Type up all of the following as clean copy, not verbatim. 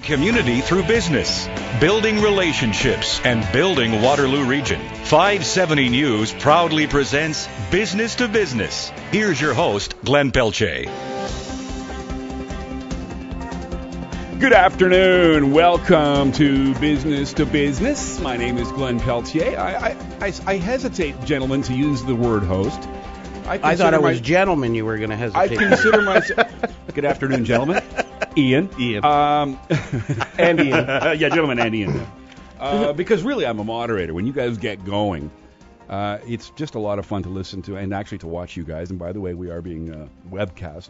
community through business, building relationships, and building Waterloo Region. 570 News proudly presents Business to Business. Here's your host, Glenn Pelletier. Good afternoon. Welcome to Business to Business. My name is Glenn Pelletier. I hesitate, gentlemen, to use the word host. I thought it was gentlemen you were going to hesitate. I consider myself... Good afternoon, gentlemen. Ian. And Ian. Yeah, gentlemen and Ian. Because really, I'm a moderator. When you guys get going, it's just a lot of fun to listen to and actually to watch you guys. And by the way, we are being webcast.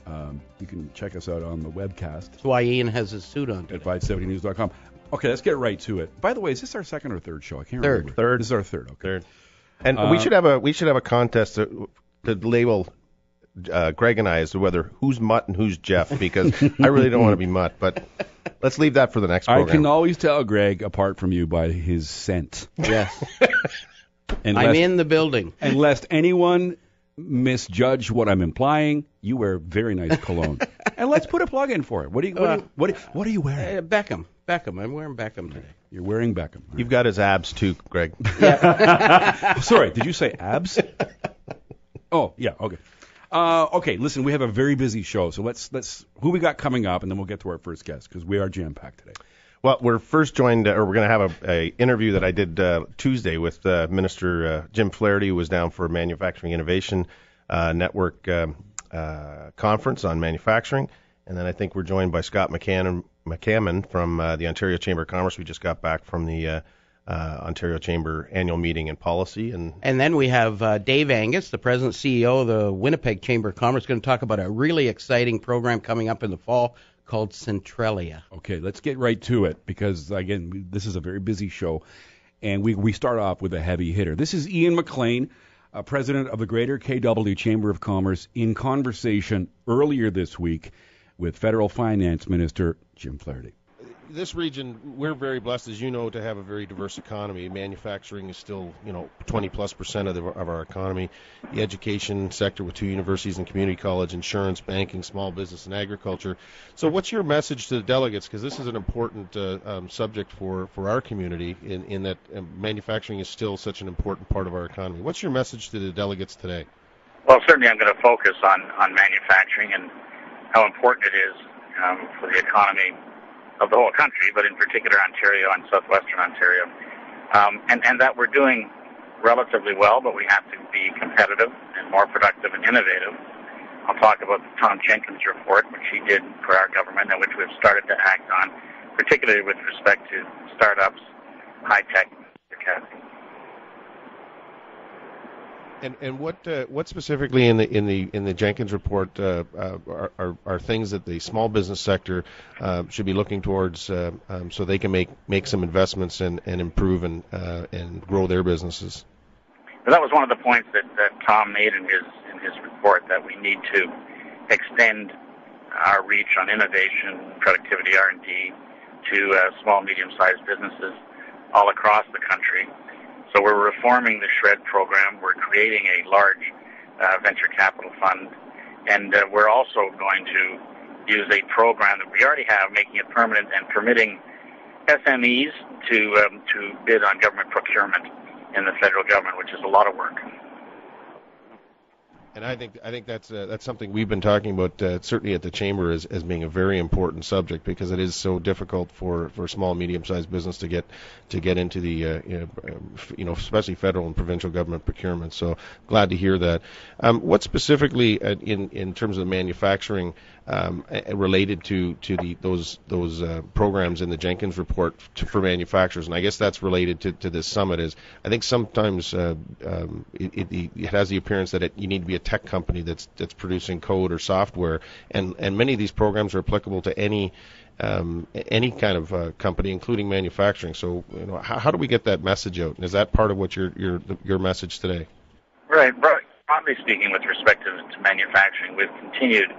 You can check us out on the webcast. That's why Ian has his suit on today. At 570news.com. Okay, let's get right to it. By the way, is this our second or third show? I can't remember. Third. This is our third. Okay. Third. And we should have a contest to label Greg and I as to whether who's Mutt and who's Jeff, because I really don't want to be Mutt, but let's leave that for the next program. I can always tell Greg apart from you by his scent. Yes. I'm in the building. And lest anyone misjudge what I'm implying, you wear very nice cologne. And let's put a plug in for it. What are you wearing? Beckham. I'm wearing Beckham today. You're wearing Beckham. You've got his abs too, Greg. Sorry, did you say abs? Oh, yeah, okay. Okay, listen, we have a very busy show, so let's who we got coming up, and then we'll get to our first guest, because we are jam-packed today. Well, we're first joined, or we're going to have a interview that I did Tuesday with Minister Jim Flaherty, who was down for a Manufacturing Innovation Network conference on manufacturing. And then I think we're joined by Scott McCammon from the Ontario Chamber of Commerce. We just got back from the Ontario Chamber annual meeting and policy. And then we have Dave Angus, the President CEO of the Winnipeg Chamber of Commerce, going to talk about a really exciting program coming up in the fall called Centralia. Okay, let's get right to it, because, again, this is a very busy show, and we start off with a heavy hitter. This is Ian McLean, President of the Greater KW Chamber of Commerce, in conversation earlier this week with Federal Finance Minister Jim Flaherty. this region, we're very blessed, as you know, to have a very diverse economy. Manufacturing is still, 20+% of our economy. The education sector with 2 universities and community college, insurance, banking, small business, and agriculture. So what's your message to the delegates? Because this is an important subject for our community in that manufacturing is still such an important part of our economy. What's your message to the delegates today? Well, certainly I'm going to focus on manufacturing and how important it is for the economy of the whole country, but in particular Ontario and southwestern Ontario, and that we're doing relatively well, but we have to be competitive and more productive and innovative. I'll talk about the Tom Jenkins report, which he did for our government and which we've started to act on, particularly with respect to startups, high-tech. And what specifically in the Jenkins report are things that the small business sector should be looking towards so they can make some investments and improve and grow their businesses? Well, that was one of the points that Tom made in his report, that we need to extend our reach on innovation, productivity, R&D to small, medium-sized businesses all across the country. So we're reforming the SHRED program. We're creating a large venture capital fund, and we're also going to use a program that we already have, making it permanent and permitting SMEs to bid on government procurement in the federal government, which is a lot of work. And I think that's something we've been talking about certainly at the Chamber as being a very important subject, because it is so difficult for small and medium-sized business to get into the especially federal and provincial government procurement. So glad to hear that. What specifically in terms of manufacturing related to those programs in the Jenkins report for manufacturers, and I guess that's related to this summit, is I think sometimes it has the appearance that you need to be a tech company that's producing code or software, and many of these programs are applicable to any kind of company, including manufacturing. So how do we get that message out? And is that part of what your message today? Right. Broadly speaking, with respect to manufacturing, we've continued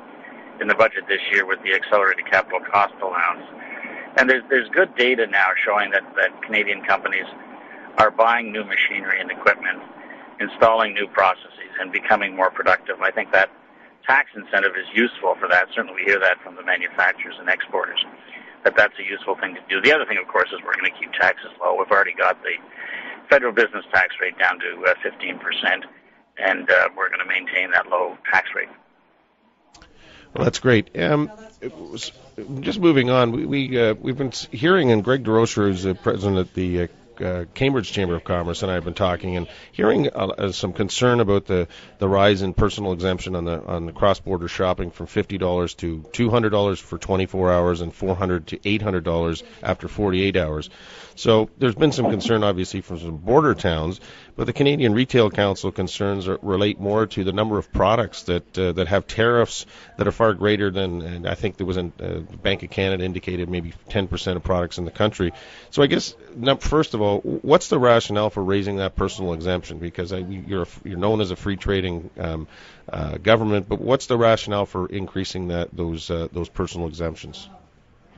in the budget this year with the accelerated capital cost allowance, and there's good data now showing that Canadian companies are buying new machinery and equipment, installing new processes, and becoming more productive. I think that tax incentive is useful for that. Certainly we hear that from the manufacturers and exporters, but that's a useful thing to do. The other thing, of course, is we're going to keep taxes low. We've already got the federal business tax rate down to 15%, and we're going to maintain that low tax rate. Well, that's great. Just moving on, we've been hearing, and Greg DeRocher, who's the president of the Cambridge Chamber of Commerce, and I have been talking and hearing some concern about the rise in personal exemption on the cross-border shopping from $50 to $200 for 24 hours and $400 to $800 after 48 hours. So there's been some concern, obviously, from some border towns, but the Canadian Retail Council concerns relate more to the number of products that have tariffs that are far greater than, and I think there was the Bank of Canada indicated maybe 10% of products in the country. So I guess, first of all, what's the rationale for raising that personal exemption? Because you're known as a free trading government, but what's the rationale for increasing those personal exemptions?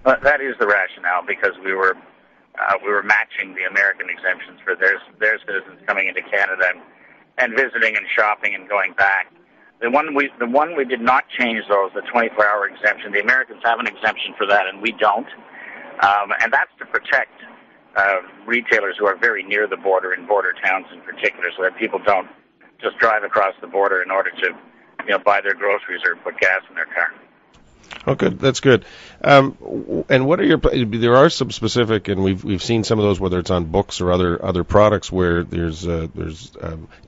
That is the rationale, because we were matching the American exemptions for their citizens coming into Canada and visiting and shopping and going back. The one we did not change, though, is the 24-hour exemption. The Americans have an exemption for that, and we don't. And that's to protect retailers who are very near the border, in border towns in particular, so that people don't just drive across the border in order to buy their groceries or put gas in their car. Oh, good. That's good. And what are there are some specific, and we've seen some of those, whether it's on books or other products, where there's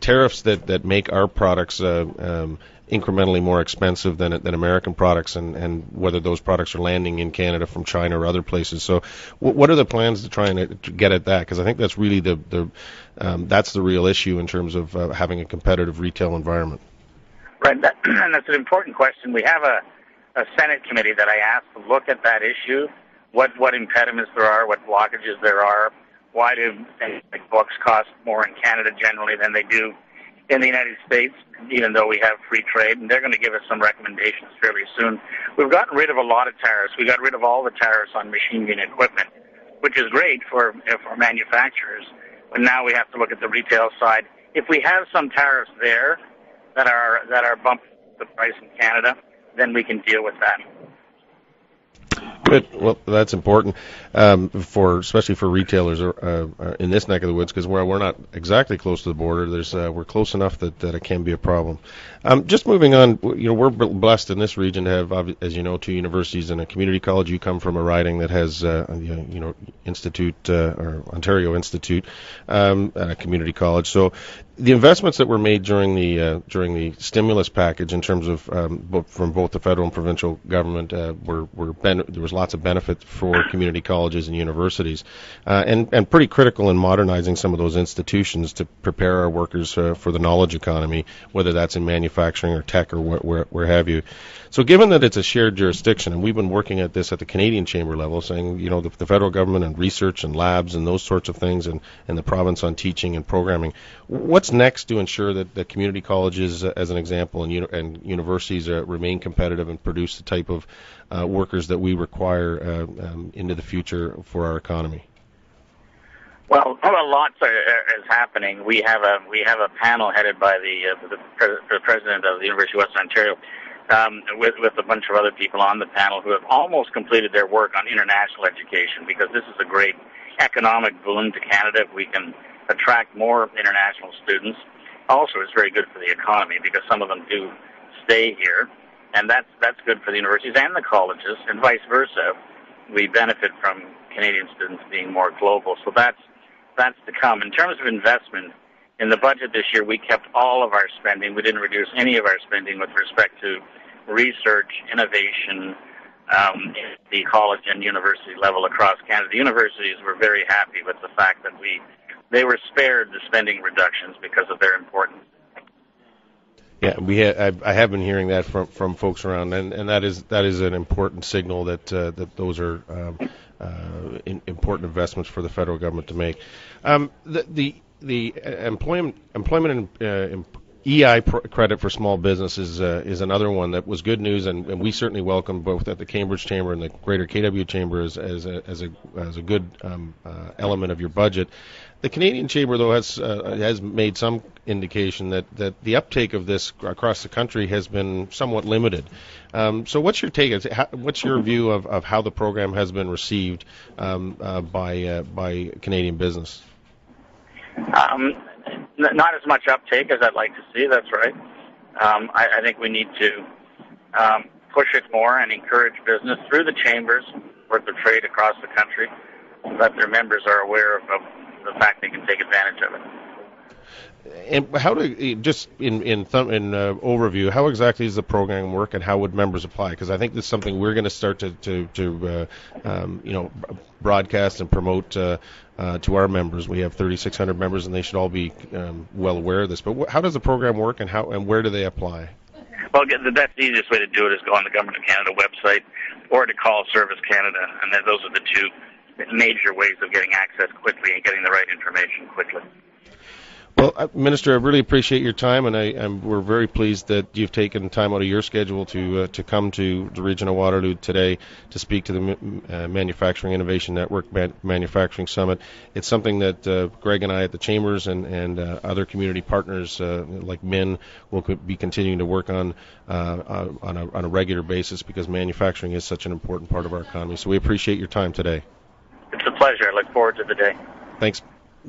tariffs that make our products incrementally more expensive than American products, and whether those products are landing in Canada from China or other places. So what are the plans to try and to get at that? Because I think that's really that's the real issue in terms of having a competitive retail environment. Right, and that's an important question. We have a Senate committee that I asked to look at that issue, what impediments there are, what blockages there are, why do things like books cost more in Canada generally than they do in the United States, even though we have free trade, and they're going to give us some recommendations fairly soon. We've gotten rid of a lot of tariffs. We got rid of all the tariffs on machinery and equipment, which is great for manufacturers, but now we have to look at the retail side. If we have some tariffs there that are bumping the price in Canada, then we can deal with that. Good. Well, that's important especially for retailers in this neck of the woods, because we're not exactly close to the border. We're close enough that it can be a problem. Just moving on, we're blessed in this region to have, as you know, 2 universities and a community college. You come from a riding that has Institute or Ontario Institute and a community college. So the investments that were made during the stimulus package, in terms of from both the federal and provincial government, there was lots of benefit for community colleges and universities, and pretty critical in modernizing some of those institutions to prepare our workers for the knowledge economy, whether that's in manufacturing or tech or where have you. So given that it's a shared jurisdiction, and we've been working at this at the Canadian Chamber level, saying, the federal government and research and labs and those sorts of things, and the province on teaching and programming, what's next to ensure that the community colleges, as an example, and universities remain competitive and produce the type of workers that we require into the future for our economy? Well, lots is happening. We have a panel headed by the president of the University of Western Ontario, with a bunch of other people on the panel who have almost completed their work on international education, because this is a great economic boon to Canada if we can attract more international students. Also, it's very good for the economy, because some of them do stay here, and that's good for the universities and the colleges, and vice versa. We benefit from Canadian students being more global, so that's to come. In terms of investment, in the budget this year, we kept all of our spending. We didn't reduce any of our spending with respect to research, innovation, in the college and university level across Canada. The universities were very happy with the fact that they were spared the spending reductions because of their importance. Yeah, I have been hearing that from folks around, and that is an important signal that those are important investments for the federal government to make. The employment and EI credit for small business is another one that was good news, and we certainly welcome both at the Cambridge Chamber and the Greater KW Chamber as a good element of your budget. The Canadian Chamber, though, has made some indication that the uptake of this across the country has been somewhat limited. So what's your take? What's your view of how the program has been received by Canadian business? Not as much uptake as I'd like to see, that's right. I think we need to push it more and encourage business through the chambers, work the trade across the country, so that their members are aware of the fact they can take advantage of it. And how do, just in overview, how exactly does the program work, and how would members apply? Because I think this is something we're going to start to broadcast and promote to our members. We have 3,600 members, and they should all be well aware of this. But how does the program work, and where do they apply? Well, the best, easiest way to do it is go on the Government of Canada website or to call Service Canada, and then those are the two major ways of getting access quickly and getting the right information quickly. Well, Minister, I really appreciate your time, and we're very pleased that you've taken time out of your schedule to come to the region of Waterloo today to speak to the Manufacturing Innovation Network Manufacturing Summit. It's something that Greg and I at the Chambers and other community partners like MIN will be continuing to work on a regular basis, because manufacturing is such an important part of our economy. So we appreciate your time today. It's a pleasure. I look forward to the day. Thanks.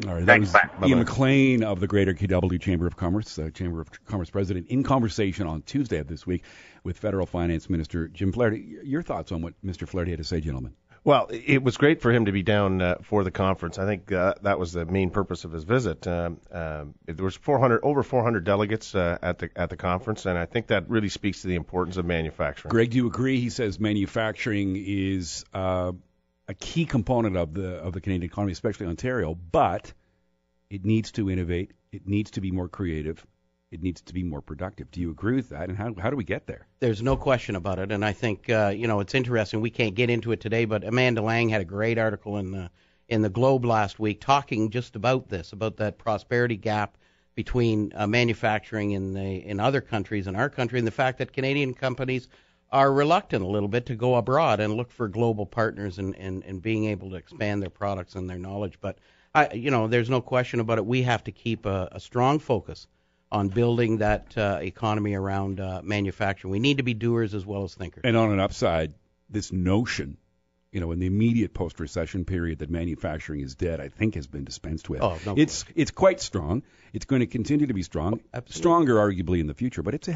All right, Thanks, that was bye. Ian McLean of the Greater KW Chamber of Commerce, Chamber of Commerce President, in conversation on Tuesday of this week with Federal Finance Minister Jim Pelletier. Your thoughts on what Mr. Pelletier had to say, gentlemen? Well, it was great for him to be down for the conference. I think that was the main purpose of his visit. There was over 400 delegates at the conference, and I think that really speaks to the importance of manufacturing. Greg, do you agree? He says manufacturing is a key component of the Canadian economy, especially Ontario, but it needs to innovate, it needs to be more creative, it needs to be more productive. Do you agree with that, and how do we get there? There's no question about it, and I think it's interesting. We can't get into it today, but Amanda Lang had a great article in the Globe last week talking just about this, about that prosperity gap between manufacturing in other countries and our country, and the fact that Canadian companies are reluctant a little bit to go abroad and look for global partners and being able to expand their products and their knowledge. But there's no question about it. We have to keep a strong focus on building that economy around manufacturing. We need to be doers as well as thinkers. And on an upside, this notion, in the immediate post-recession period that manufacturing is dead, I think has been dispensed with. Oh, no. It's quite strong. It's going to continue to be strong, stronger arguably in the future. But it's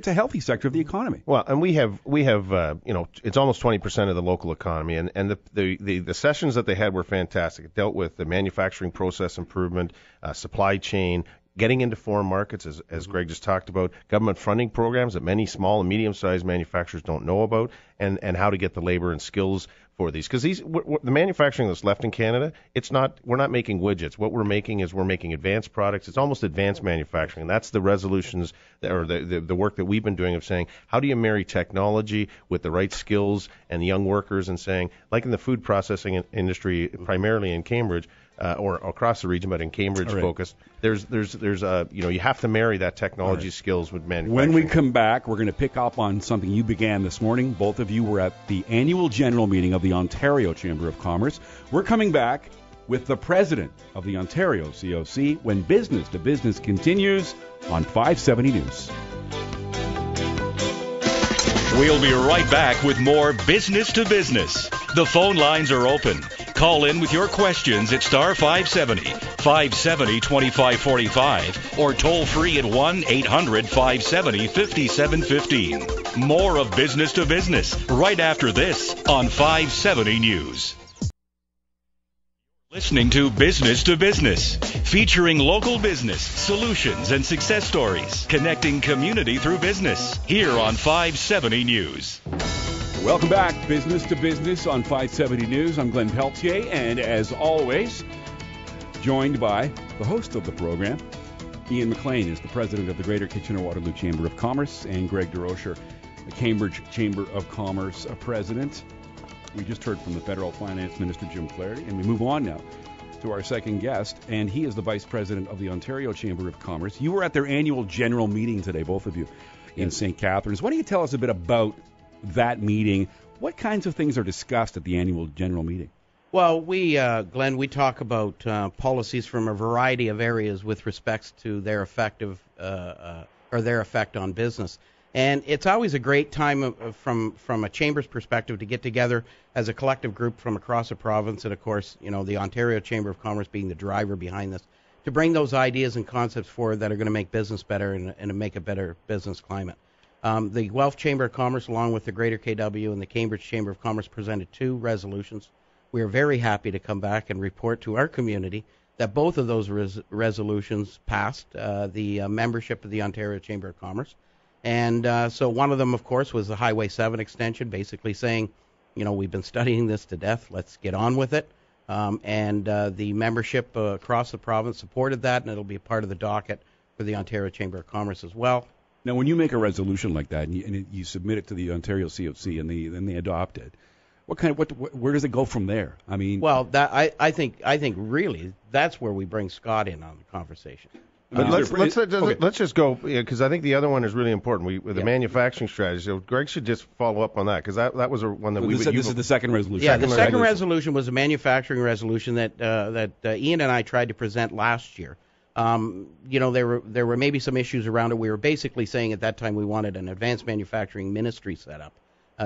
a healthy sector of the economy. Well, and we have it's almost 20% of the local economy, and the sessions that they had were fantastic. It dealt with the manufacturing process improvement, supply chain, getting into foreign markets, as Greg just talked about, government funding programs that many small and medium-sized manufacturers don't know about, and how to get the labor and skills for these. Because the manufacturing that's left in Canada, we're not making widgets. What we're making is advanced products. It's almost advanced manufacturing. And that's the resolutions or the work that we've been doing of saying, how do you marry technology with the right skills and young workers, and saying, like in the food processing industry, primarily in Cambridge, or across the region, but in Cambridge focused, there's you have to marry that technology skills with manufacturing. When we come back, we're going to pick up on something you began this morning. Both of you were at the annual general meeting of the Ontario Chamber of Commerce. We're coming back with the president of the Ontario COC when Business to Business continues on 570 News. We'll be right back with more Business to Business. The phone lines are open. Call in with your questions at star 570, 570-2545, or toll free at 1-800-570-5715. More of Business to Business right after this on 570 News. Listening to Business to Business, featuring local business, solutions, and success stories, connecting community through business, here on 570 News. Welcome back, Business to Business on 570 News. I'm Glenn Pelletier, and as always, joined by the host of the program, Ian McLean is the president of the Greater Kitchener-Waterloo Chamber of Commerce, and Greg DeRocher, the Cambridge Chamber of Commerce president. We just heard from the Federal Finance Minister, Jim Pelletier, and we move on now to our second guest, and he is the Vice President of the Ontario Chamber of Commerce. You were at their annual general meeting today, both of you, in St. Catharines. Why don't you tell us a bit about that meeting? What kinds of things are discussed at the annual general meeting? Well, Glenn, we talk about policies from a variety of areas with respects to their effect on business. And it's always a great time from a chamber's perspective to get together as a collective group from across the province, and of course, the Ontario Chamber of Commerce being the driver behind this, to bring those ideas and concepts forward that are going to make business better and make a better business climate. The Guelph Chamber of Commerce, along with the Greater KW and the Cambridge Chamber of Commerce, presented 2 resolutions. We are very happy to come back and report to our community that both of those resolutions passed the membership of the Ontario Chamber of Commerce. And so one of them, of course, was the Highway 7 extension, basically saying, we've been studying this to death, let's get on with it. And the membership across the province supported that, and it'll be a part of the docket for the Ontario Chamber of Commerce as well. Now, when you make a resolution like that and you submit it to the Ontario COC and they adopt it, where does it go from there? I mean, well, I think really that's where we bring Scott in on the conversation. But let's just go, because I think the other one is really important. With the manufacturing strategy, so Greg should just follow up on that, because that was one that this is the second resolution. Yeah, the second resolution was a manufacturing resolution that Ian and I tried to present last year. There were maybe some issues around it. We were basically saying at that time we wanted an advanced manufacturing ministry set up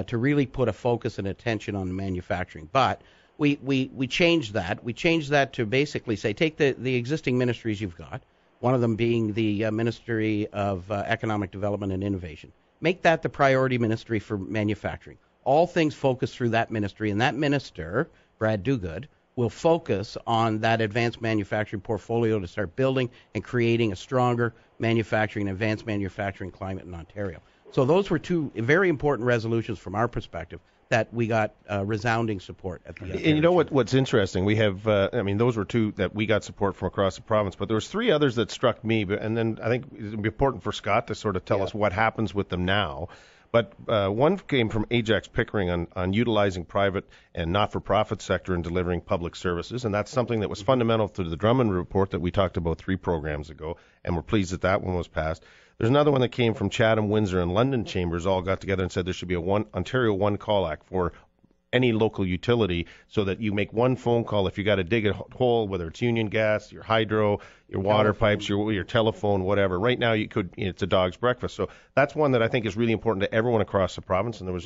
to really put a focus and attention on manufacturing. But we changed that. We changed that to basically say take the existing ministries you've got, one of them being the Ministry of Economic Development and Innovation. Make that the priority ministry for manufacturing. All things focus through that ministry, and that minister, Brad Duguid, will focus on that advanced manufacturing portfolio to start building and creating a stronger manufacturing, advanced manufacturing climate in Ontario. So those were 2 very important resolutions from our perspective that we got resounding support at the end. And you know what's interesting? We have, those were 2 that we got support from across the province, but there was 3 others that struck me, and then I think it would be important for Scott to sort of tell us what happens with them now. But one came from Ajax Pickering on utilizing private and not-for-profit sector in delivering public services, and that's something that was fundamental to the Drummond report that we talked about 3 programs ago, and we're pleased that one was passed. There's another one that came from Chatham, Windsor, and London chambers all got together and said there should be a Ontario One Call Act for any local utility, so that you make one phone call if you got to dig a hole, whether it's union gas, your hydro, your water pipes, your telephone, whatever. Right now, it's a dog's breakfast. So that's one that I think is really important to everyone across the province, and there was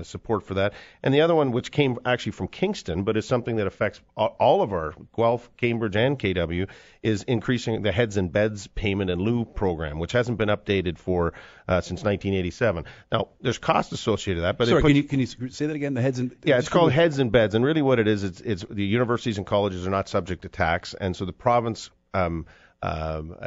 support for that. And the other one, which came actually from Kingston, but is something that affects all of our Guelph, Cambridge, and KW, is increasing the heads and beds payment in lieu program, which hasn't been updated for since 1987. Now, there's cost associated with that. But sorry, can you say that again? The heads and it's called heads and beds, and really what it is, it's the universities and colleges are not subject to tax, and so the province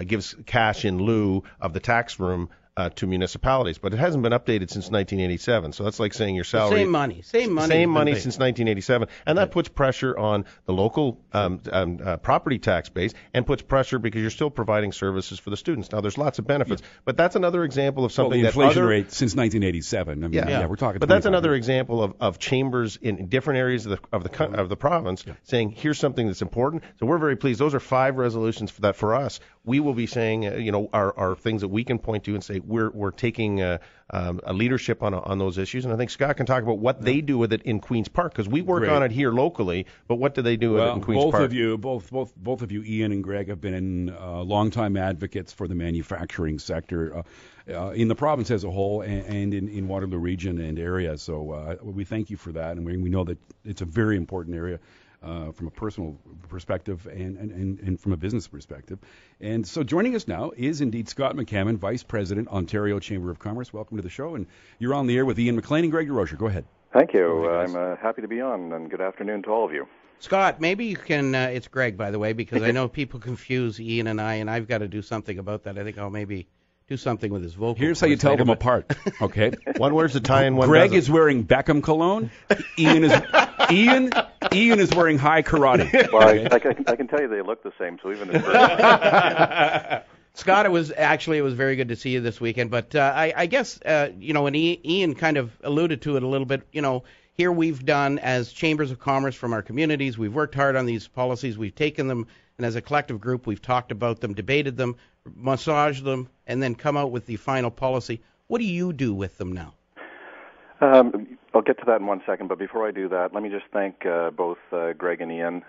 gives cash in lieu of the tax room to municipalities, but it hasn't been updated since 1987. So that's like saying your salary. Same money since 1987, and that puts pressure on the local property tax base, and puts pressure because you're still providing services for the students. Now there's lots of benefits, but that's another example of something the inflation rate since 1987. I mean, we're talking. But that's another example of chambers in different areas of the province saying here's something that's important. So we're very pleased. Those are 5 resolutions for us. We will be saying are things that we can point to and say we're taking a leadership on those issues, and I think Scott can talk about what they do with it in Queen's Park, because we work on it here locally, but what do they do with it in Queen's Park? Both of you, Ian and Greg, have been longtime advocates for the manufacturing sector in the province as a whole, and in Waterloo region and area. So we thank you for that, and we know that it's a very important area. From a personal perspective and from a business perspective. And so joining us now is indeed Scott McCammon, Vice President, Ontario Chamber of Commerce. Welcome to the show. And you're on the air with Ian McLean and Greg DeRocher. Go ahead. Thank you. I'm happy to be on, and good afternoon to all of you. Scott, maybe you can, it's Greg, by the way, because I know people confuse Ian and I've got to do something about that. I think I'll maybe do something with his vocal. Here's how you tell them apart. Okay. One wears a tie and one Greg doesn't. is wearing Beckham cologne. Ian is wearing high karate. Well, I can tell you they look the same, so even if Scott, it was very good to see you this weekend. But I guess, and Ian kind of alluded to it a little bit, here we've done, as chambers of commerce from our communities, we've worked hard on these policies, we've taken them, and as a collective group, we've talked about them, debated them, massaged them, and then come out with the final policy. What do you do with them now? I'll get to that in 1 second, but before I do that, let me just thank both Greg and Ian.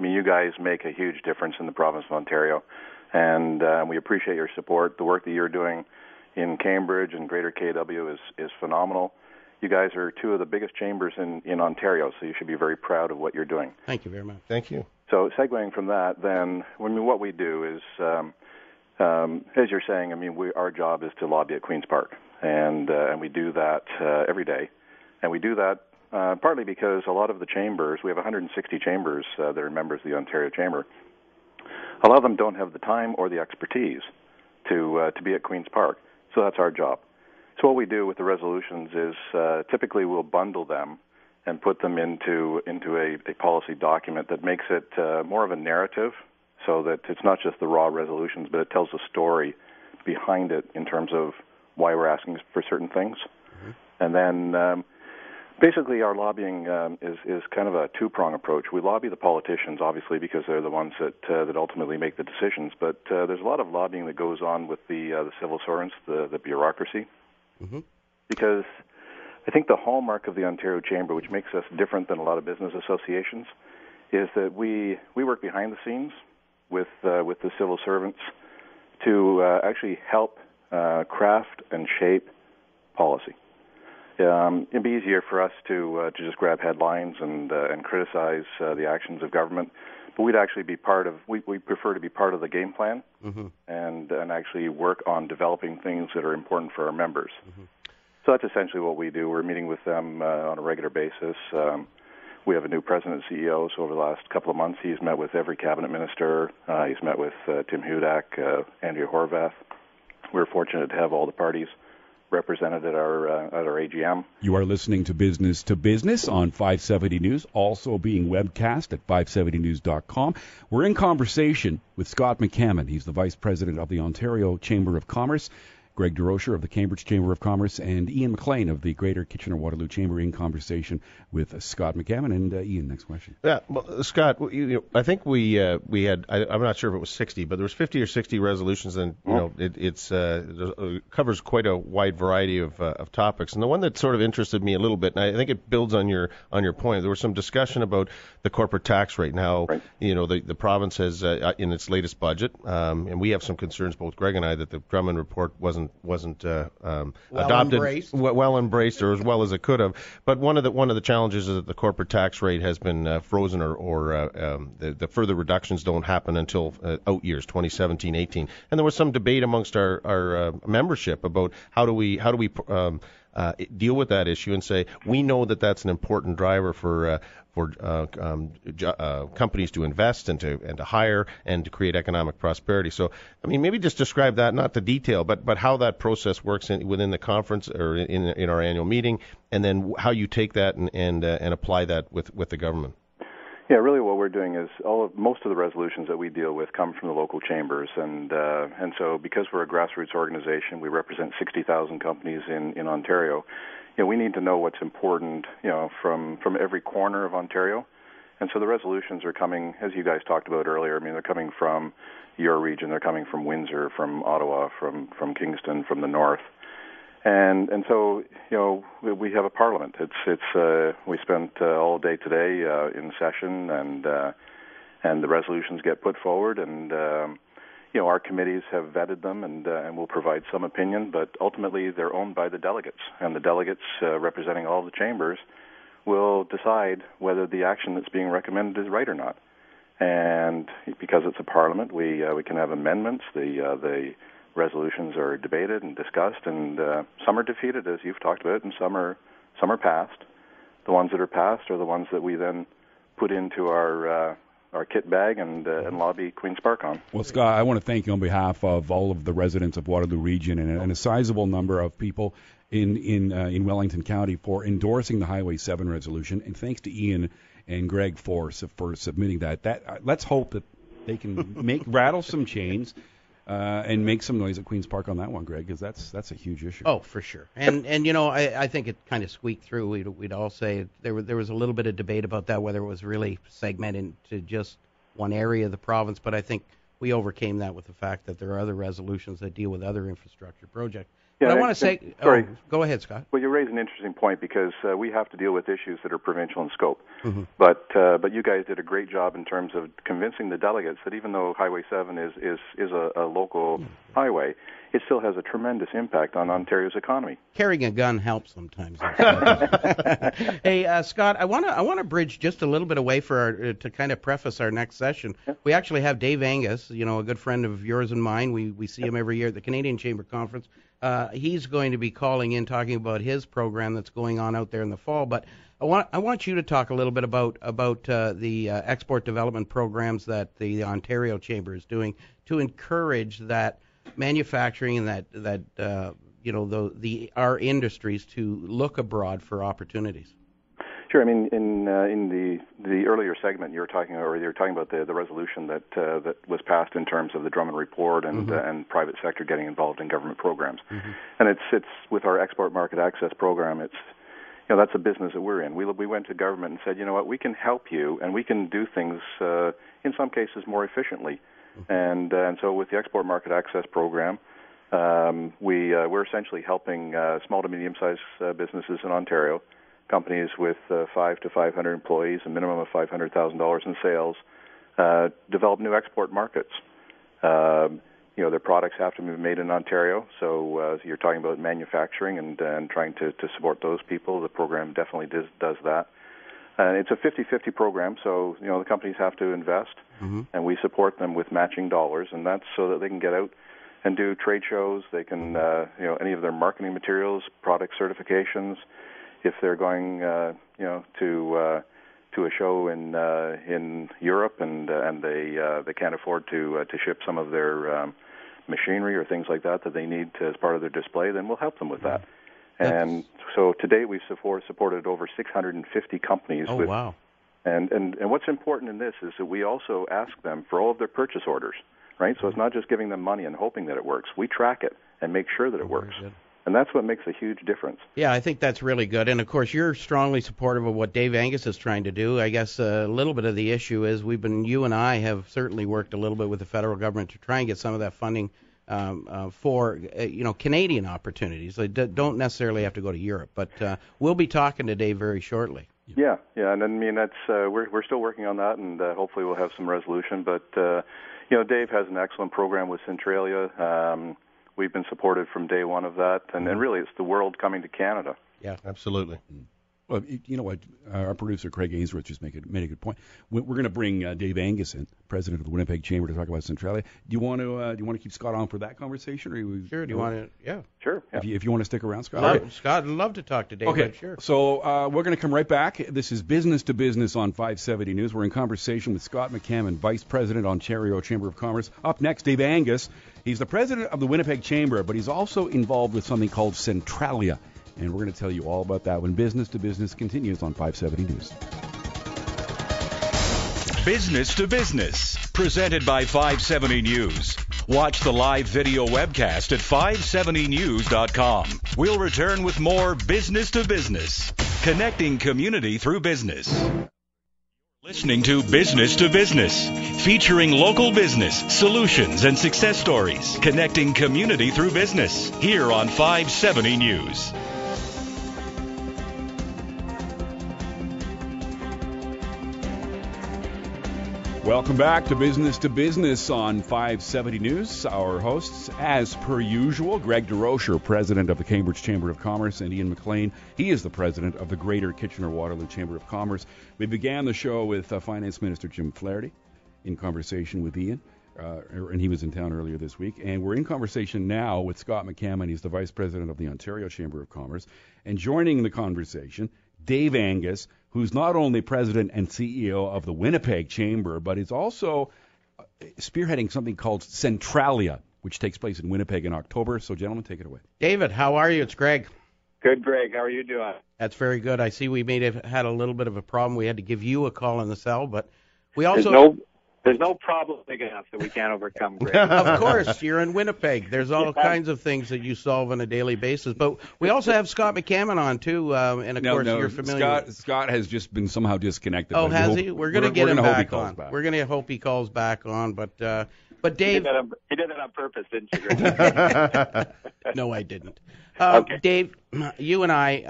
You guys make a huge difference in the province of Ontario, and we appreciate your support. The work that you're doing in Cambridge and Greater KW is phenomenal. You guys are two of the biggest chambers in Ontario, so you should be very proud of what you're doing. Thank you very much. Thank you. So segueing from that, then, what we do is, as you're saying, our job is to lobby at Queen's Park, and we do that every day. And we do that partly because a lot of the chambers, we have 160 chambers that are members of the Ontario Chamber. A lot of them don't have the time or the expertise to be at Queen's Park, so that's our job. So what we do with the resolutions is typically we'll bundle them and put them into a policy document that makes it more of a narrative, so that it's not just the raw resolutions, but it tells a story behind it in terms of why we're asking for certain things. Mm-hmm. And then basically our lobbying is kind of a two-prong approach. We lobby the politicians, obviously, because they're the ones that ultimately make the decisions, but there's a lot of lobbying that goes on with the civil servants, the bureaucracy. Mm-hmm. Because I think the hallmark of the Ontario Chamber, which makes us different than a lot of business associations, is that we work behind the scenes with the civil servants to actually help craft and shape policy. It'd be easier for us to just grab headlines and criticize the actions of government, but we'd actually be we prefer to be part of the game plan. Mm-hmm. and actually work on developing things that are important for our members. Mm-hmm. So that's essentially what we do. We're meeting with them on a regular basis. We have a new president and CEO, so over the last couple of months he's met with every cabinet minister. He's met with Tim Hudak, Andrea Horvath. We're fortunate to have all the parties represented at our AGM. You are listening to Business on 570 News, also being webcast at 570news.com. We're in conversation with Scott McCammon. He's the Vice President of the Ontario Chamber of Commerce, Greg DeRocher of the Cambridge Chamber of Commerce, and Ian McLean of the Greater Kitchener-Waterloo Chamber in conversation with Scott McCammon. And Ian, next question. Yeah, well, Scott, I think we had, I'm not sure if it was 60, but there was 50 or 60 resolutions, and it covers quite a wide variety of topics. And the one that sort of interested me a little bit, and I think it builds on your point, there was some discussion about the corporate tax rate. Now, right. The province has in its latest budget, and we have some concerns, both Greg and I, that the Drummond report wasn't adopted well embraced or as well as it could have. But one of the challenges is that the corporate tax rate has been frozen, or the further reductions don't happen until out years 2017-18. And there was some debate amongst our membership about how do we deal with that issue and say we know that that's an important driver for companies to invest and to hire and to create economic prosperity. So, maybe just describe that, not the detail, but how that process works within the conference or in our annual meeting, and then how you take that and apply that with the government. Yeah, really what we're doing is most of the resolutions that we deal with come from the local chambers, and so because we're a grassroots organization, we represent 60,000 companies in Ontario. We need to know what's important, from every corner of Ontario. And so the resolutions are coming, as you guys talked about earlier, they're coming from your region, they're coming from Windsor, from Ottawa, from Kingston, from the north. And so, we have a parliament. We spent all day today in session, and the resolutions get put forward, and our committees have vetted them and will provide some opinion, but ultimately they're owned by the delegates, and the delegates representing all the chambers will decide whether the action that's being recommended is right or not. And because it's a parliament, we can have amendments. The resolutions are debated and discussed, and some are defeated, as you've talked about, and some are passed. The ones that are passed are the ones that we then put into our kit bag and lobby Queen's Park on. Well, Scott, I want to thank you on behalf of all of the residents of Waterloo Region and a sizable number of people in Wellington County for endorsing the Highway 7 resolution, and thanks to Ian and Greg for submitting that. Let's hope that they can rattle some chains and make some noise at Queen's Park on that one, Greg, because that's a huge issue. Oh, for sure. And I think it kind of squeaked through. We'd all say there was a little bit of debate about that, whether it was really segmented to just one area of the province, but I think we overcame that with the fact that there are other resolutions that deal with other infrastructure projects. Yeah, but I want to say, sorry. Go ahead, Scott. Well, you raise an interesting point because we have to deal with issues that are provincial in scope. Mm-hmm. But you guys did a great job in terms of convincing the delegates that even though Highway 7 is a local highway, it still has a tremendous impact on Ontario's economy. Carrying a gun helps sometimes. Hey, Scott, I want to bridge just a little bit away to kind of preface our next session. Yeah. We actually have Dave Angus, a good friend of yours and mine. We see him every year at the Canadian Chamber Conference. He's going to be calling in, talking about his program that's going on out there in the fall. But I want you to talk a little bit about the export development programs that the Ontario Chamber is doing to encourage that manufacturing and that our industries to look abroad for opportunities. Sure. I mean, in the earlier segment, you were talking about the resolution that was passed in terms of the Drummond Report and and private sector getting involved in government programs. Mm-hmm. And it's with our export market access program. It's that's a business that we're in. We went to government and said, you know what, we can help you and we can do things in some cases more efficiently. Mm-hmm. And so with the export market access program, we're essentially helping small to medium-sized businesses in Ontario, companies with 5 to 500 employees, a minimum of $500,000 in sales, develop new export markets. Their products have to be made in Ontario, so you're talking about manufacturing and trying to support those people. The program definitely does that. It's a 50-50 program, so the companies have to invest, and we support them with matching dollars, and that's so that they can get out and do trade shows. They can, any of their marketing materials, product certifications. If they're going, to a show in Europe and they can't afford to ship some of their machinery or things like that they need as part of their display, then we'll help them with that. And so to date, we've supported over 650 companies. Oh, wow. And what's important in this is that we also ask them for all of their purchase orders, right? So it's not just giving them money and hoping that it works. We track it and make sure that it works. And that's what makes a huge difference. Yeah, I think that's really good. And, of course, you're strongly supportive of what Dave Angus is trying to do. I guess a little bit of the issue is you and I have certainly worked a little bit with the federal government to try and get some of that funding for Canadian opportunities. They don't necessarily have to go to Europe. But we'll be talking to Dave very shortly. Yeah, and I mean that's we're still working on that, and hopefully we'll have some resolution. But Dave has an excellent program with Centralia. We've been supported from day one of that, and really it's the world coming to Canada. Yeah, absolutely. Well, you know what? Our producer Craig Ainsworth just made a good point. We're going to bring Dave Angus in, president of the Winnipeg Chamber, to talk about Centralia. Do you want to keep Scott on for that conversation, or sure? Do you want to? Yeah, sure. Yeah. If you want to stick around, Scott. Scott, I'd love to talk to Dave. Okay, sure. So we're going to come right back. This is Business to Business on 570 News. We're in conversation with Scott McCammon, Vice President, Ontario Chamber of Commerce. Up next, Dave Angus. He's the president of the Winnipeg Chamber, but he's also involved with something called Centralia. And we're going to tell you all about that when Business to Business continues on 570 News. Business to Business, presented by 570 News. Watch the live video webcast at 570news.com. We'll return with more Business to Business, connecting community through business. Listening to Business, featuring local business, solutions, and success stories, connecting community through business, here on 570 News. Welcome back to Business on 570 News. Our hosts, as per usual, Greg DeRocher, president of the Cambridge Chamber of Commerce, and Ian McLean. He is the president of the Greater Kitchener-Waterloo Chamber of Commerce. We began the show with Finance Minister Jim Flaherty in conversation with Ian, and he was in town earlier this week. And we're in conversation now with Scott McCammon. He's the vice president of the Ontario Chamber of Commerce. And joining the conversation, Dave Angus, who's not only president and CEO of the Winnipeg Chamber, but is also spearheading something called Centralia, which takes place in Winnipeg in October. So, gentlemen, take it away. David, how are you? It's Greg. Good, Greg. How are you doing? That's very good. I see we may have had a little bit of a problem. We had to give you a call in the cell, but we also There's no problem big enough that we can't overcome, Greg. Of course, you're in Winnipeg. There's all kinds of things that you solve on a daily basis. But we also have Scott McCammon on, too, and, of course, you're familiar. Scott has just been somehow disconnected. Oh, has he? We're going to get him back on. Back. We're going to hope he calls back on. But Dave... He did that on purpose, didn't you, Greg? No, I didn't. Okay. Dave, you and I,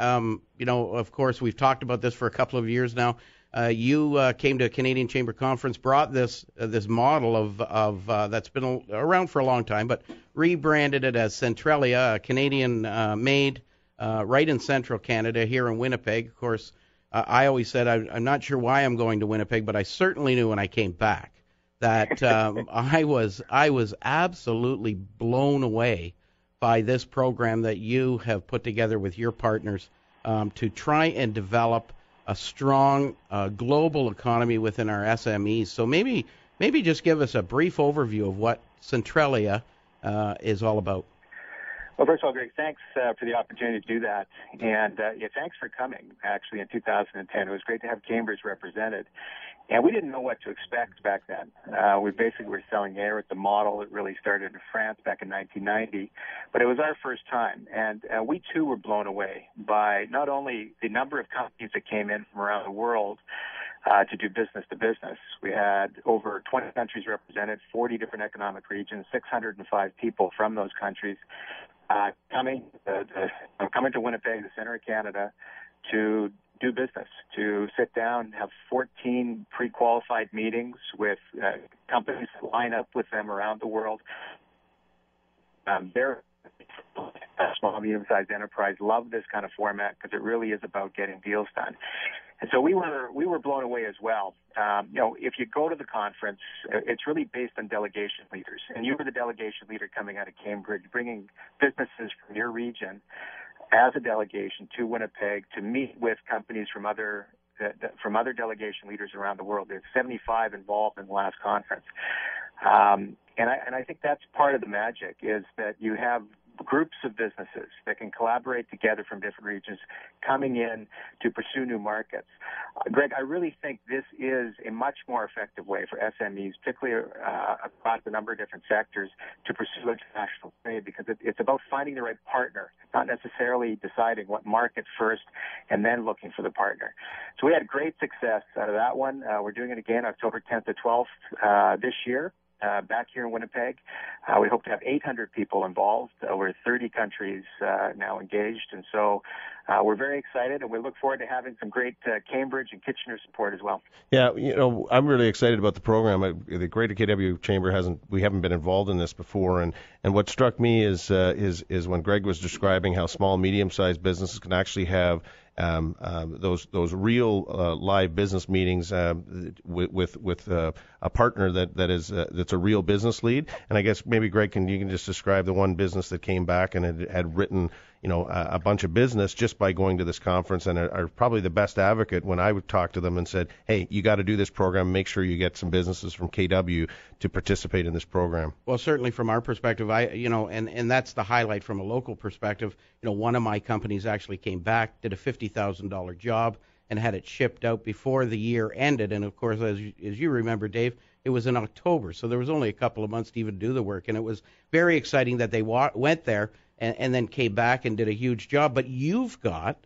of course, we've talked about this for a couple of years now. You came to a Canadian Chamber Conference, brought this model of that's been around for a long time, but rebranded it as Centralia, a Canadian made right in central Canada here in Winnipeg. Of course, I always said I'm not sure why I'm going to Winnipeg, but I certainly knew when I came back that I was absolutely blown away by this program that you have put together with your partners to try and develop a strong global economy within our SMEs. So maybe just give us a brief overview of what Centralia is all about. Well, first of all, Greg, thanks for the opportunity to do that. And thanks for coming, actually, in 2010. It was great to have Cambridge represented. And we didn't know what to expect back then. We basically were selling air at the model. It really started in France back in 1990. But it was our first time. And we, too, were blown away by not only the number of companies that came in from around the world to do business to business. We had over 20 countries represented, 40 different economic regions, 605 people from those countries coming to Winnipeg, the center of Canada, to do business, to sit down, have 14 pre-qualified meetings with companies that line up with them around the world. Their small, medium-sized enterprise love this kind of format because it really is about getting deals done. And so we were blown away as well. If you go to the conference, it's really based on delegation leaders. And you were the delegation leader coming out of Cambridge, bringing businesses from your region as a delegation to Winnipeg to meet with companies from other delegation leaders around the world. There's 75 involved in the last conference. And I think that's part of the magic, is that you have groups of businesses that can collaborate together from different regions coming in to pursue new markets. Greg, I really think this is a much more effective way for SMEs, particularly across a number of different sectors, to pursue international trade, because it's about finding the right partner, not necessarily deciding what market first and then looking for the partner. So we had great success out of that one. We're doing it again October 10th to 12th this year. Back here in Winnipeg. We hope to have 800 people involved, over 30 countries now engaged. And so we're very excited, and we look forward to having some great Cambridge and Kitchener support as well. Yeah, I'm really excited about the program. The Greater KW Chamber we haven't been involved in this before, and what struck me is when Greg was describing how small, medium-sized businesses can actually have those real live business meetings with a partner that's a real business lead. And I guess maybe Greg you can just describe the one business that came back and had written a bunch of business just by going to this conference, and are probably the best advocate when I would talk to them and said, hey, you got to do this program. Make sure you get some businesses from KW to participate in this program. Well, certainly from our perspective, and that's the highlight from a local perspective. One of my companies actually came back, did a $50,000 job, and had it shipped out before the year ended. And of course, as you remember, Dave, it was in October, so there was only a couple of months to even do the work, and it was very exciting that they went there and then came back and did a huge job. But you've got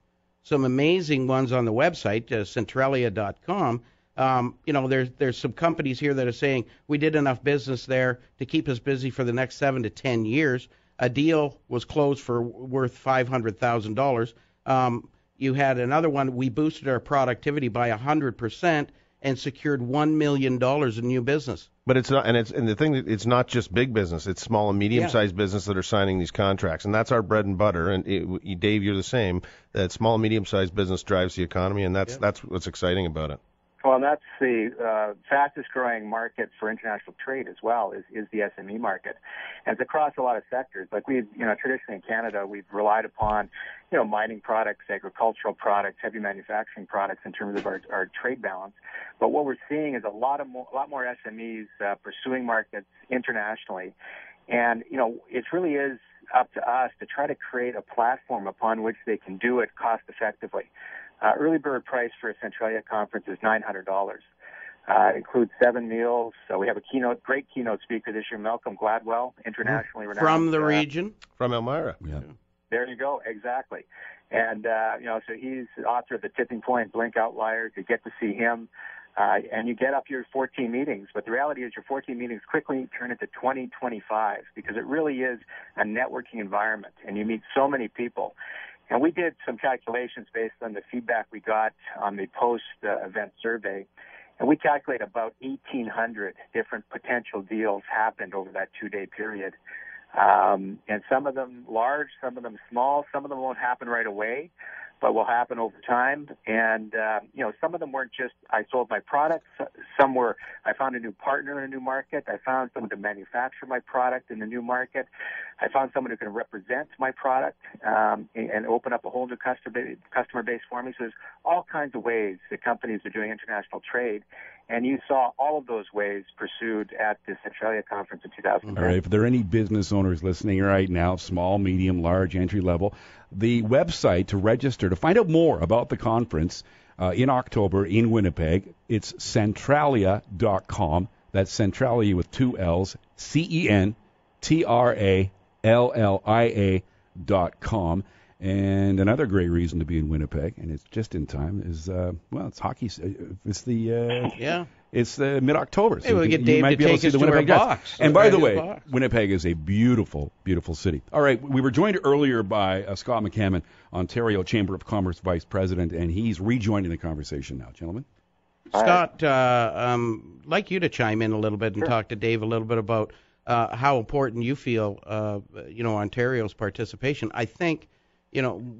some amazing ones on the website, Centralia.com. There's some companies here that are saying we did enough business there to keep us busy for the next 7 to 10 years. A deal was closed for worth $500,000. You had another one. We boosted our productivity by 100% and secured $1 million in new business. But it's not, and the thing that it's not just big business; it's small and medium-sized business that are signing these contracts, and that's our bread and butter. And Dave, you're the same. That small and medium-sized business drives the economy, and that's what's exciting about it. Well, and that's the fastest-growing market for international trade as well, is the SME market. And it's across a lot of sectors. Like traditionally in Canada, we've relied upon, mining products, agricultural products, heavy manufacturing products in terms of our trade balance. But what we're seeing is a lot more SMEs pursuing markets internationally. And, it really is up to us to try to create a platform upon which they can do it cost-effectively. Early bird price for a Centralia conference is $900. It includes 7 meals. So we have a great keynote speaker this year, Malcolm Gladwell, internationally renowned. From the region? From Elmira. Yeah. There you go, exactly. And, so he's the author of The Tipping Point, Blink Outliers. You get to see him. And you get up your 14 meetings. But the reality is your 14 meetings quickly turn into 20, 25, because it really is a networking environment, and you meet so many people. And we did some calculations based on the feedback we got on the post-event survey, and we calculate about 1,800 different potential deals happened over that 2-day period. And some of them large, some of them small, some of them won't happen right away, but will happen over time. And, some of them weren't just I sold my product. Some were I found a new partner in a new market. I found someone to manufacture my product in the new market. I found someone who can represent my product and open up a whole new customer base for me. So there's all kinds of ways that companies are doing international trade. And you saw all of those ways pursued at the Centralia conference in 2010. All right, if there are any business owners listening right now, small, medium, large, entry level, the website to register, to find out more about the conference in October in Winnipeg, it's Centralia.com. That's Centralia with 2 L's, CENTRALLIA.com. And another great reason to be in Winnipeg, and it's just in time, is it's hockey. It's the it's the mid-October. So hey, we'll get Dave to take us to our box. And by the way, Winnipeg is a beautiful, beautiful city. All right, we were joined earlier by Scott McCammon, Ontario Chamber of Commerce Vice President, and he's rejoining the conversation now, gentlemen. Scott, like you to chime in a little bit and talk to Dave a little bit about how important you feel, Ontario's participation. I think.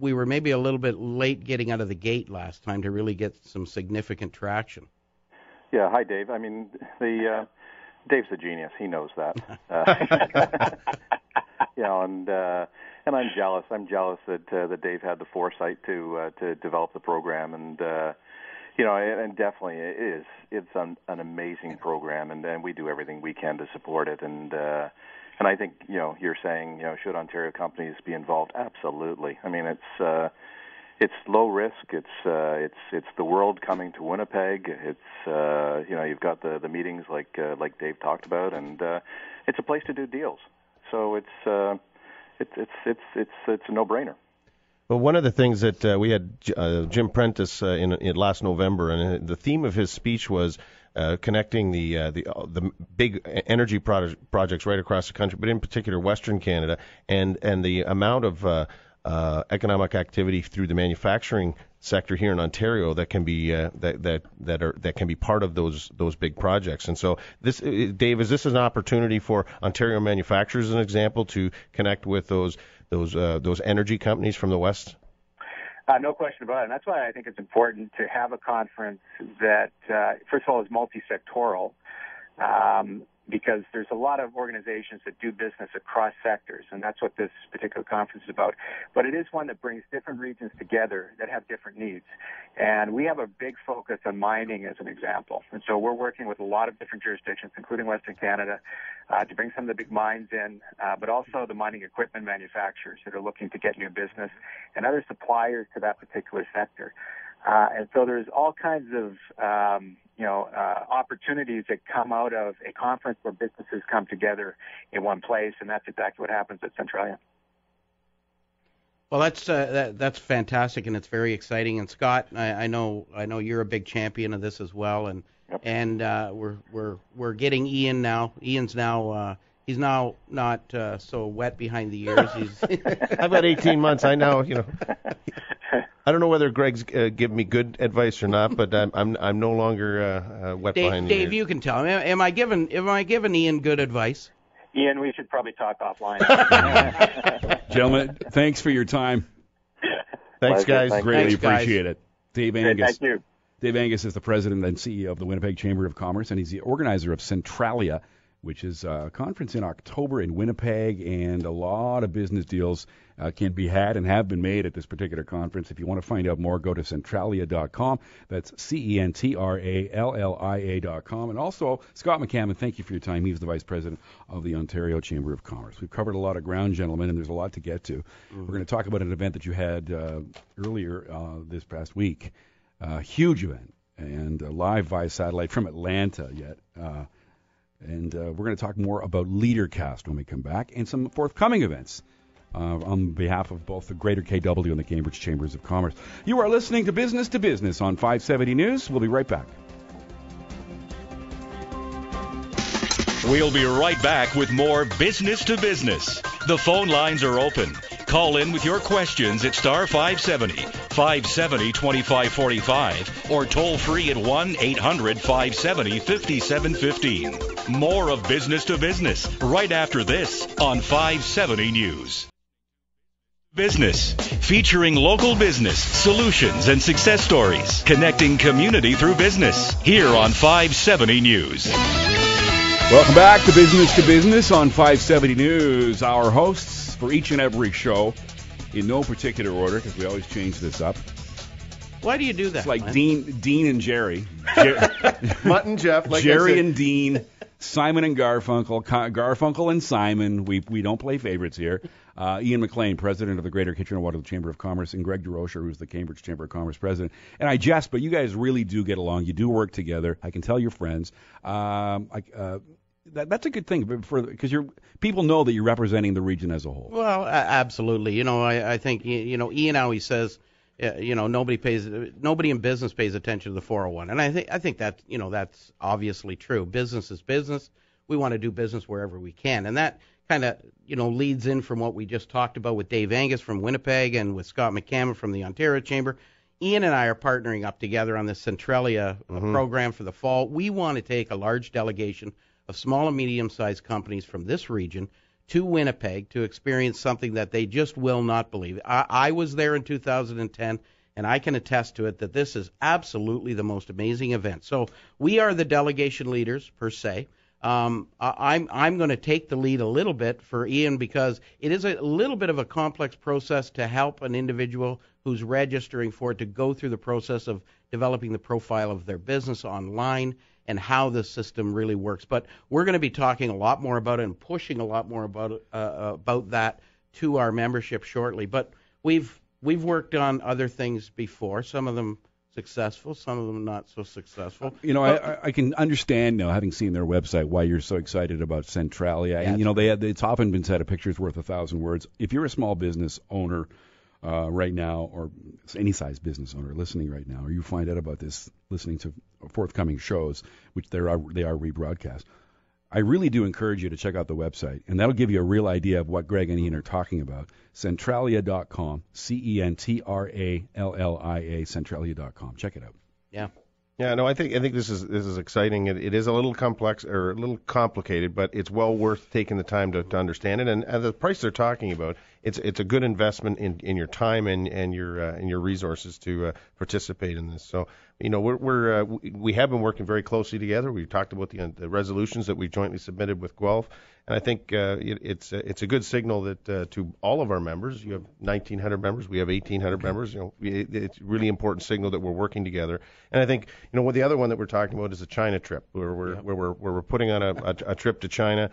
We were maybe a little bit late getting out of the gate last time to really get some significant traction. Yeah, hi, Dave. I mean, Dave's a genius. He knows that. And I'm jealous. I'm jealous that Dave had the foresight to develop the program, and and definitely it's an amazing program, and we do everything we can to support it, and I think, you're saying, should Ontario companies be involved? Absolutely. I mean, it's low risk. It's the world coming to Winnipeg. It's you've got the meetings like Dave talked about, and it's a place to do deals. So it's a no-brainer. Well, one of the things that we had Jim Prentice in last November, and the theme of his speech was connecting the big energy projects right across the country, but in particular Western Canada, and the amount of economic activity through the manufacturing sector here in Ontario that can be that can be part of those big projects. And so this, Dave, is this an opportunity for Ontario manufacturers, as an example, to connect with those energy companies from the West? No question about it. And that's why I think it's important to have a conference that, first of all, is multi-sectoral, because there's a lot of organizations that do business across sectors, and that's what this particular conference is about. But it is one that brings different regions together that have different needs. And we have a big focus on mining as an example. And so we're working with a lot of different jurisdictions, including Western Canada, to bring some of the big mines in, but also the mining equipment manufacturers that are looking to get new business and other suppliers to that particular sector. And so there's all kinds of, opportunities that come out of a conference where businesses come together in one place, and that's exactly what happens at Centralia. Well, that's fantastic, and it's very exciting. And Scott, I know you're a big champion of this as well, and yep. And we're getting Ian now. Ian's now he's now not so wet behind the ears. I've got 18 months. I know, I don't know whether Greg's giving me good advice or not, but I'm no longer wet behind the ears. Dave, you can tell me. Am I giving Ian good advice? Ian, we should probably talk offline. Gentlemen, thanks for your time. Thanks, guys. Greatly Thanks, guys. appreciate it. Dave Angus. Thank you. Dave Angus is the president and CEO of the Winnipeg Chamber of Commerce, and he's the organizer of Centralia, which is a conference in October in Winnipeg, and a lot of business deals can be had and have been made at this particular conference. If you want to find out more, go to Centralia.com. That's CENTRALLIA.com. And also, Scott McCammon, thank you for your time. He's the vice president of the Ontario Chamber of Commerce. We've covered a lot of ground, gentlemen, and there's a lot to get to. Mm-hmm. We're going to talk about an event that you had earlier this past week. Huge event. and live via satellite from Atlanta yet. And we're going to talk more about LeaderCast when we come back and some forthcoming events on behalf of both the Greater KW and the Cambridge Chambers of Commerce. You are listening to Business on 570 News. We'll be right back. We'll be right back with more Business to Business. The phone lines are open. Call in with your questions at star 570, 570-2545, or toll free at 1-800-570-5715. More of Business to Business right after this on 570 News. Business, featuring local business, solutions, and success stories, connecting community through business, here on 570 News. Welcome back to Business on 570 News. Our hosts for each and every show, in no particular order, because we always change this up. Why do you do that? It's like man? Dean and Jerry. Mutt and Jeff. Like Jerry and Dean. Simon and Garfunkel. Garfunkel and Simon. We don't play favorites here. Ian McLean, president of the Greater Kitchener-Waterloo Chamber of Commerce, and Greg DeRocher, who's the Cambridge Chamber of Commerce president. And I jest, but you guys really do get along. You do work together. I can tell you're friends. That's a good thing because people know that you're representing the region as a whole. Well, absolutely. You know, I think Ian always says, nobody in business pays attention to the 401, and I think that that's obviously true. Business is business. We want to do business wherever we can, and that kind of leads in from what we just talked about with Dave Angus from Winnipeg and with Scott McCammon from the Ontario Chamber. Ian and I are partnering up together on this Centralia program for the fall. We want to take a large delegation of small and medium-sized companies from this region to Winnipeg to experience something that they just will not believe. I was there in 2010, and I can attest to it that this is absolutely the most amazing event. So we are the delegation leaders, per se. I'm going to take the lead a little bit for Ian because it is a little bit of a complex process to help an individual who's registering for it to go through the process of developing the profile of their business online and how the system really works. But we're going to be talking a lot more about it and pushing a lot more about that to our membership shortly. But we've worked on other things before, some of them successful, some of them not so successful. I can understand now, having seen their website, why you're so excited about Centralia. Yeah, and, it's often been said, a picture's worth 1,000 words. If you're a small business owner right now, or any size business owner listening right now, or you find out about this listening to forthcoming shows, which they are rebroadcast, I really do encourage you to check out the website, and that'll give you a real idea of what Greg and Ian are talking about. Centralia.com, Centrallia, Centralia.com. Check it out. Yeah. Yeah, no, I think this is exciting. It is a little complex or a little complicated, but it's well worth taking the time to understand it. And the price they're talking about, it's a good investment in your time and your resources to participate in this. So we have been working very closely together. We talked about the resolutions that we jointly submitted with Guelph. And I think it's a good signal that to all of our members, you have 1,900 members, we have 1,800 members. It's a really important signal that we're working together. And I think the other one that we're talking about is a China trip, where we're putting on a trip to China,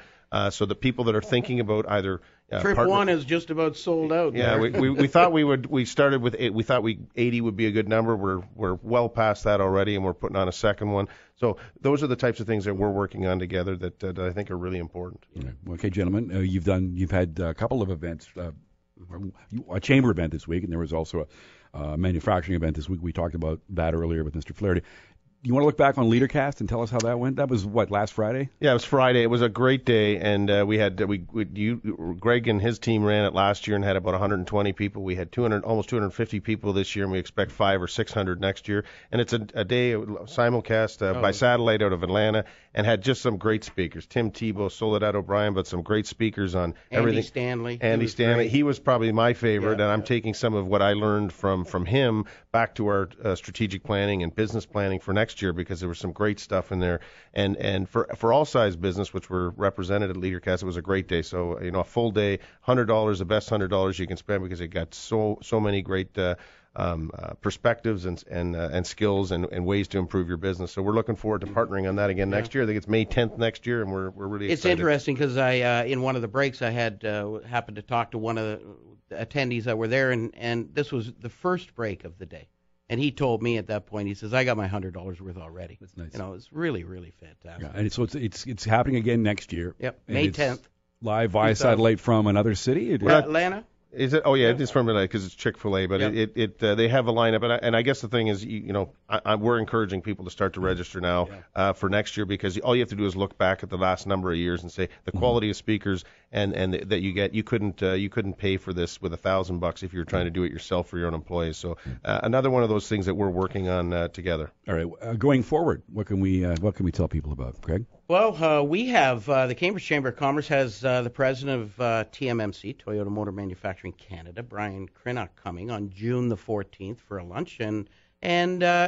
so the people that are thinking about either trip one is just about sold out. Yeah, we thought we started with 8. We thought 80 would be a good number. We're well past that already, and we're putting on a second one. So those are the types of things that we're working on together that I think are really important. Yeah. Okay, gentlemen, you've had a couple of events, a chamber event this week, and there was also a manufacturing event this week. We talked about that earlier with Mr. Flaherty. You want to look back on LeaderCast and tell us how that went? That was last Friday? Yeah, it was Friday. It was a great day, and Greg and his team ran it last year and had about 120 people. We had almost 250 people this year, and we expect 500 or 600 next year. And it's a day simulcast by satellite out of Atlanta, and had just some great speakers. Tim Tebow, Soledad O'Brien, but some great speakers on everything. Andy Stanley. He was probably my favorite, and I'm taking some of what I learned from him back to our strategic planning and business planning for next year, because there was some great stuff in there, and for all size business, which were represented at LeaderCast, it was a great day. So a full day, $100, the best $100 you can spend, because it got so many great perspectives and skills and ways to improve your business. So we're looking forward to partnering on that again next year. I think it's May 10th next year, and we're really excited. It's interesting because I in one of the breaks I had happened to talk to one of the attendees that were there, and this was the first break of the day. And he told me at that point, he says, I got my $100 worth already. That's nice. You know, it's really, really fantastic. Yeah, and so it's happening again next year. Yep, And May it's 10th. Live via satellite from another city. Atlanta? Is it? Oh yeah, it is from Atlanta because it's Chick-fil-A. But they have a lineup, and I guess the thing is, we're encouraging people to start to register now for next year, because all you have to do is look back at the last number of years and say the quality of speakers and that you get. You couldn't pay for this with $1,000 if you were trying to do it yourself for your own employees. So another one of those things that we're working on together. All right, going forward, what can we tell people about, Craig? Well, we have the Cambridge Chamber of Commerce has the president of TMMC, Toyota Motor Manufacturing Canada, Brian Crinnock, coming on June the 14th for a lunch, and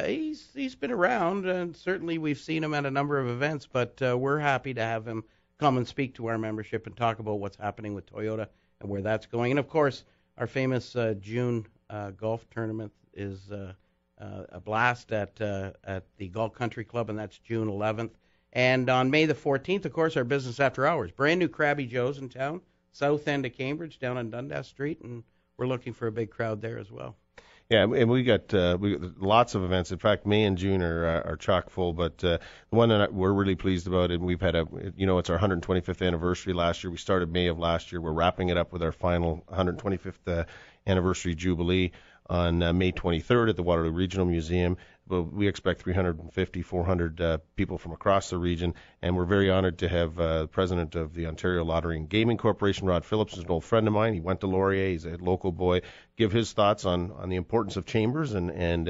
he's been around, and certainly we've seen him at a number of events, but we're happy to have him come and speak to our membership and talk about what's happening with Toyota and where that's going. And of course, our famous June golf tournament is a blast at the Golf Country Club, and that's June 11th. And on May the 14th, of course, our Business After Hours. Brand new Krabby Joe's in town, south end of Cambridge, down on Dundas Street, and we're looking for a big crowd there as well. Yeah, and we got lots of events. In fact, May and June are chock full. But the one that we're really pleased about, and we've had it's our 125th anniversary last year. We started May of last year. We're wrapping it up with our final 125th anniversary jubilee on May 23rd at the Waterloo Regional Museum. But we expect 350, 400 people from across the region, and we're very honored to have the president of the Ontario Lottery and Gaming Corporation, Rod Phillips, is an old friend of mine. He went to Laurier. He's a local boy. Give his thoughts on the importance of chambers and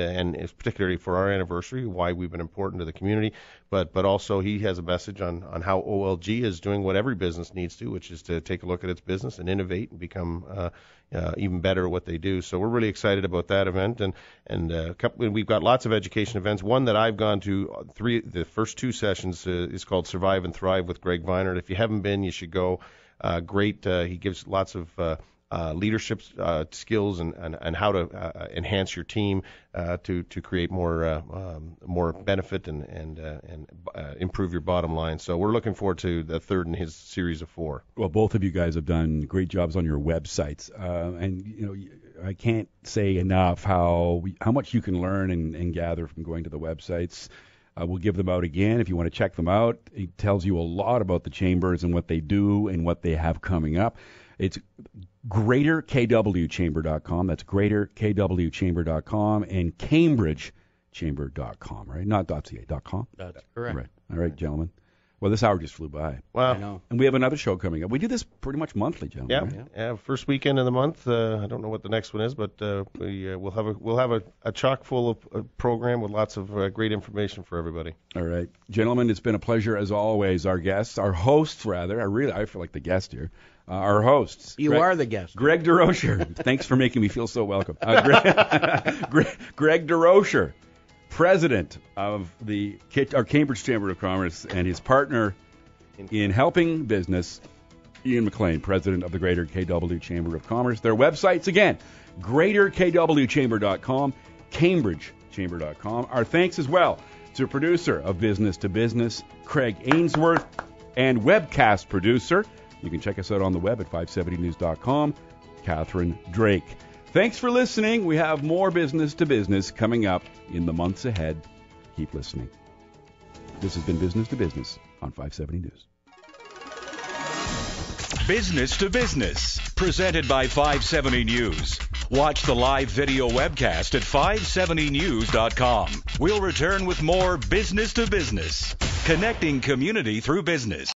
particularly for our anniversary, why we've been important to the community. But also he has a message on how OLG is doing what every business needs to, which is to take a look at its business and innovate and become even better at what they do. So we're really excited about that event, and we've got lots of education events. One that I've gone to the first two sessions is called Survive and Thrive with Greg Viner. If you haven't been, you should go. Great. He gives lots of leadership skills and how to enhance your team to create more benefit and improve your bottom line. So we're looking forward to the third in his series of 4. Well, both of you guys have done great jobs on your websites, and I can't say enough how much you can learn and gather from going to the websites. We'll give them out again if you want to check them out. It tells you a lot about the chambers and what they do and what they have coming up. It's greaterkwchamber.com. That's greaterkwchamber.com and cambridgechamber.com, right? Not .ca, .com? That's correct. Right. All right, gentlemen. Well, this hour just flew by. Wow. I know. And we have another show coming up. We do this pretty much monthly, gentlemen. Yeah, right? yeah. First weekend of the month. I don't know what the next one is, but we'll have a chock full of program with lots of great information for everybody. All right, gentlemen, it's been a pleasure as always. Our hosts, rather. I feel like the guest here. Our hosts. You are the guest. Greg DeRocher. Thanks for making me feel so welcome. Greg DeRocher, president of our Cambridge Chamber of Commerce, and his partner in helping business, Ian McLean, president of the Greater KW Chamber of Commerce. Their websites, again, greaterkwchamber.com, cambridgechamber.com. Our thanks as well to producer of Business to Business, Craig Ainsworth, and webcast producer, you can check us out on the web at 570news.com, Catherine Drake. Thanks for listening. We have more Business to Business coming up in the months ahead. Keep listening. This has been Business to Business on 570 News. Business to Business, presented by 570 News. Watch the live video webcast at 570news.com. We'll return with more Business to Business, connecting community through business.